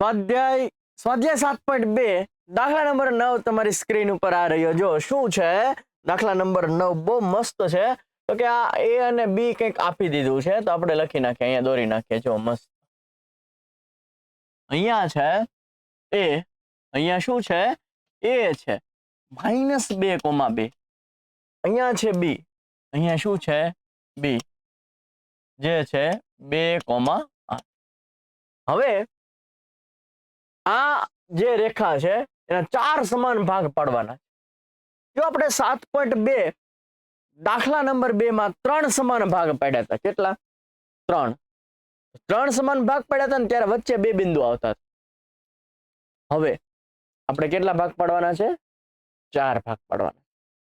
સ્વાધ્યાય સ્વાધ્યાય 7.2 દાખલા નંબર 9 તમારી સ્ક્રીન ઉપર આ રહ્યો. જો શું છે દાખલા નંબર 9 બહુ મસ્ત છે. તો કે આ એ અને બી કંઈક આપી દીધું છે તો આપણે લખી નાખીએ, અહીંયા દોરી નાખીએ. જો મસ્ત અહીંયા છે એ, અહીંયા શું છે એ છે -2,2. અહીંયા છે બી, અહીંયા શું છે બી જે છે 2,8. હવે આ જે રેખા છે એના 4 સમાન ભાગ પાડવાના છે. જો આપણે 7.2 દાખલા નંબર 2 માં 3 સમાન ભાગ પાડ્યા હતા. કેટલા? 3 સમાન ભાગ પાડ્યા હતા ને ત્યારે વચ્ચે 2 બિંદુ આવતા હતા. હવે આપણે કેટલા ભાગ પાડવાના છે? 4 ભાગ પાડવાના.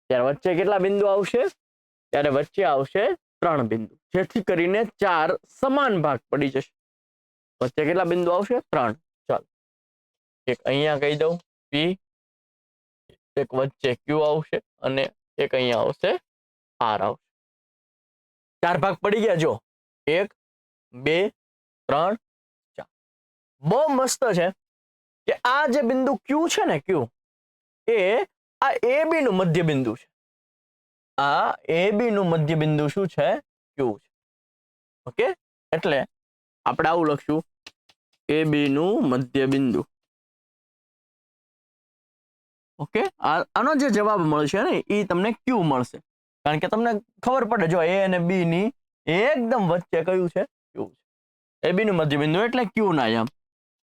ત્યારે વચ્ચે કેટલા બિંદુ આવશે? ત્યારે વચ્ચે આવશે 3 બિંદુ, જેથી કરીને 4 સમાન ભાગ પડી જશે. વચ્ચે કેટલા બિંદુ આવશે? 3. ચાલો, એક અહીંયા કહી દઉં P, એક વચ્ચે Q આવશે અને એક અહીંયા આવશે R આવશે. 4 ભાગ પડી ગયા. જો 1 2 3 4. બહુ મસ્ત છે કે આ જે બિંદુ Q છે ને, Q એ આ AB નું મધ્ય બિંદુ છે. આ AB નું મધ્ય બિંદુ શું છે? Q છે. ઓકે, એટલે આપણે આવું લખશું AB નું મધ્ય બિંદુ. ઓકે, આનો જે જવાબ મળશે ને એ તમને Q મળશે, કારણ કે તમને ખબર પડે જો A અને B ની એકદમ વચ્ચે કયું છે? Q છે. AB નું મધ્ય બિંદુ એટલે Q ના યામ.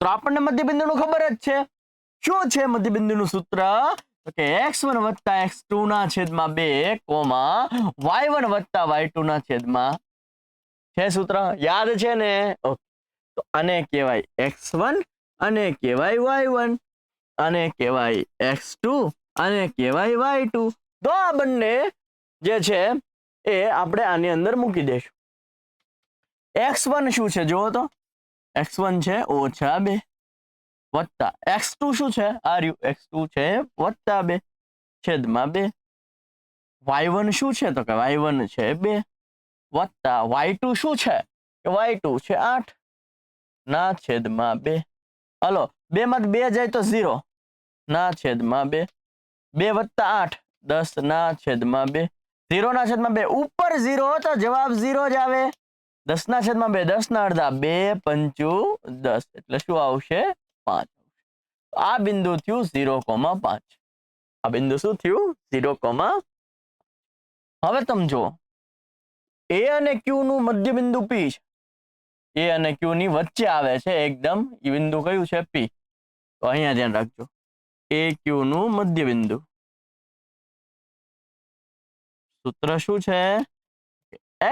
તો આપણને મધ્ય બિંદુનું ખબર જ છે. શું છે મધ્ય બિંદુનું સૂત્ર? તો કે x1 + x2 ના છેદમાં 2, y1 + y2 ના છેદમાં છે. સૂત્ર યાદ છે ને? ઓકે, તો આને કહેવાય x1 અને કહેવાય y1, આને કહેવાય x2 અને કહેવાય y2. તો આ બંને જે છે એ આપણે આની અંદર મૂકી દઈશું. x1 શું છે જુઓ તો? x1 છે -2 વત્તા x2 શું છે? આ રહ્યું x2 છે +2 છેદમાં 2. y1 શું છે? તો કે y1 છે 2 વત્તા y2 શું છે? કે y2 છે 8 ના છેદમાં 2. હલો, 2 માં 2 જાય તો 0 ના છેદમાં 2. 2 વત્તા 8 10 ના છેદમાં 2. 0 ના છેદમાં 2 ઉપર 0 તો જવાબ 0 જ આવે. 10 ના છેદમાં 2 10 ના અડધા 2 પંચું 10 એટલે શું આવશે? 5. આ બિંદુ થયું 0,5. આ બિંદુ શું થયું? 0,5. હવે તમે જુઓ A અને Q નું મધ્ય બિંદુ P છે. A અને Q ની વચ્ચે આવે છે એકદમ. એ બિંદુ કયું છે? P. તો અહીંયા ધ્યાન રાખજો, A Q નું મધ્ય બિંદુ. સૂત્ર શું છે?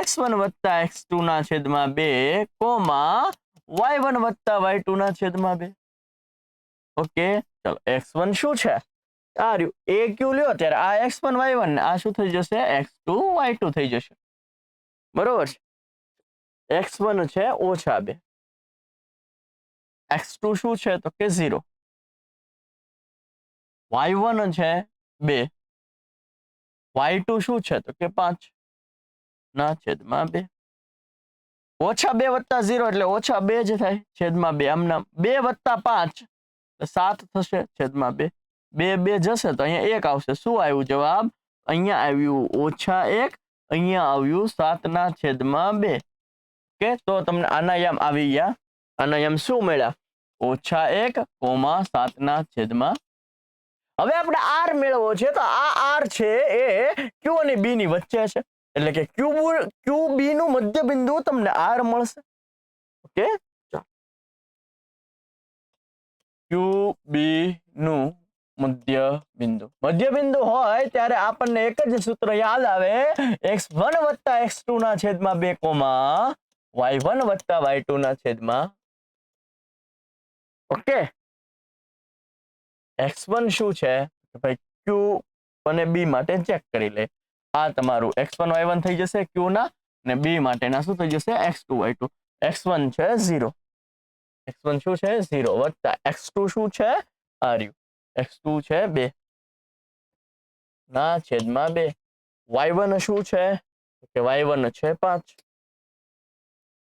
x1 + x2 ના છેદમાં 2, y1 + y2 ના છેદમાં 2. ઓકે, ચલો x1 શું છે? આ રહ્યું A Q લ્યો ત્યારે આ x1 y1 ને આ શું થઈ જશે? x2 y2 થઈ જશે. બરોબર છે. x1 છે -2, x2 શું છે? તો કે 0, y1 છે 2, y2 શું છે? તો કે 5 ના છેદમાં 2. -2 વત્તા 0 એટલે -2 જ થાય છેદમાં 2. આમના 2 વત્તા 5 7 થશે છેદમાં 2. 2 2 જશે તો અહીંયા 1 આવશે. શું આવ્યું જવાબ? અહીંયા આવ્યું -1, અહીંયા આવ્યું 7 ના છેદમાં 2. કે તો તમને આના યામ આવી ગયા. આના યામ શું મળ્યા? -1, 7 ના છેદમાં. હવે આપણે r મેળવવો છે તો આ r છે એ q અને b ની વચ્ચે છે, એટલે કે QB નું મધ્ય બિંદુ તમને r મળશે. ઓકે, QB નું મધ્ય બિંદુ હોય ત્યારે આપણને એક જ સૂત્ર યાદ આવે, x1 + x2 ના છેદમાં 2, y1 + y2 ના છેદમાં. ઓકે, x1 શું છે? ભાઈ q અને b માટે ચેક કરી લે. આ તમારું x1 y1 થઈ જશે q ના, અને b માટેના શું થઈ જશે? x2 y2. x1 છે 0, x1 શું છે? 0 વત્તા x2 શું છે? આ રહ્યું x2 છે 2 ના છેદમાં 2. y1 શું છે? કે y1 છે 5.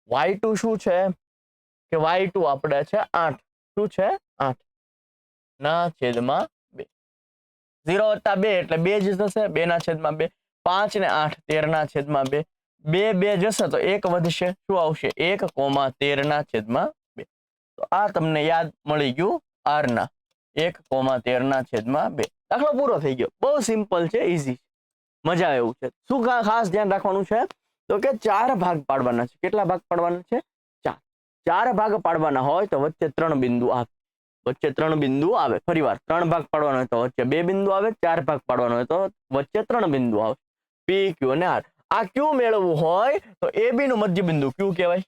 y2 શું છે? કે y2 આપણે છે 8 શું છે 8 ના છેદમાં 2 0 વત્તા 2 એટલે 2 જ થશે 2 ના છેદમાં 2 5 ને 8 13 ના છેદમાં 2 2 2 જશે તો 1 વધશે શું આવશે 1, 13 ના છેદમાં 2 તો આ તમને યાદ મળી ગયું r ના 1, 13 ના છેદમાં 2 દાખલો પૂરો થઈ ગયો બહુ સિમ્પલ છે ઈઝી મજા આવે એવું છે શું ખાસ ધ્યાન રાખવાનું છે તો કે 4 ભાગ પાડવાના છે કેટલા ભાગ પાડવાના છે 4 ભાગ પાડવાના હોય તો વચ્ચે 3 બિંદુ આવે વચ્ચે 3 બિંદુ આવે ફરીવાર 3 ભાગ પાડવાનો હોય તો વચ્ચે 2 બિંદુ આવે 4 ભાગ પાડવાનો હોય તો વચ્ચે 3 બિંદુ આવે p q અને r આ q મેળવવું હોય તો ab નું મધ્ય બિંદુ q કહેવાય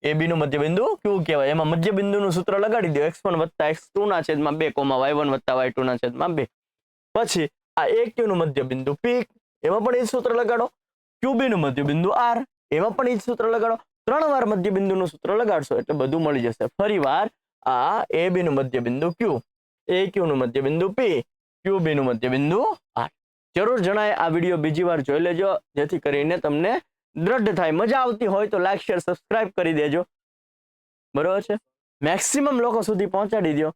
ab નું મધ્ય બિંદુ q કહેવાય એમાં મધ્ય બિંદુનું સૂત્ર લગાડી દો x1 + x2 ના છેદમાં 2, y1 + y2 ના છેદમાં 2 પછી આ aq નું મધ્ય બિંદુ p એમાં પણ એ જ સૂત્ર લગાડો qb નું મધ્ય બિંદુ r એમાં પણ એ જ સૂત્ર લગાડો 3 વાર મધ્ય બિંદુનું સૂત્ર લગાડશો એટલે બધું મળી જશે ફરીવાર આ ab નું મધ્ય બિંદુ q aq નું મધ્ય બિંદુ p qb નું મધ્ય બિંદુ r જરૂર જણાય આ વિડિયો બીજી વાર જોઈ લેજો જેથી કરીને તમને દ્રઢ થાય મજા આવતી હોય તો લાઈક શેર સબસ્ક્રાઇબ કરી દેજો બરોબર છે મેક્સિમમ લોકો સુધી પહોંચાડી દો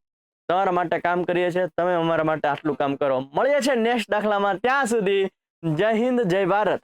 તમારા માટે કામ કરીએ છીએ તમે અમારા માટે આટલું કામ કરો મળીએ છીએ નેક્સ્ટ દાખલામાં ત્યાં સુધી જય હિન્દ જય ભારત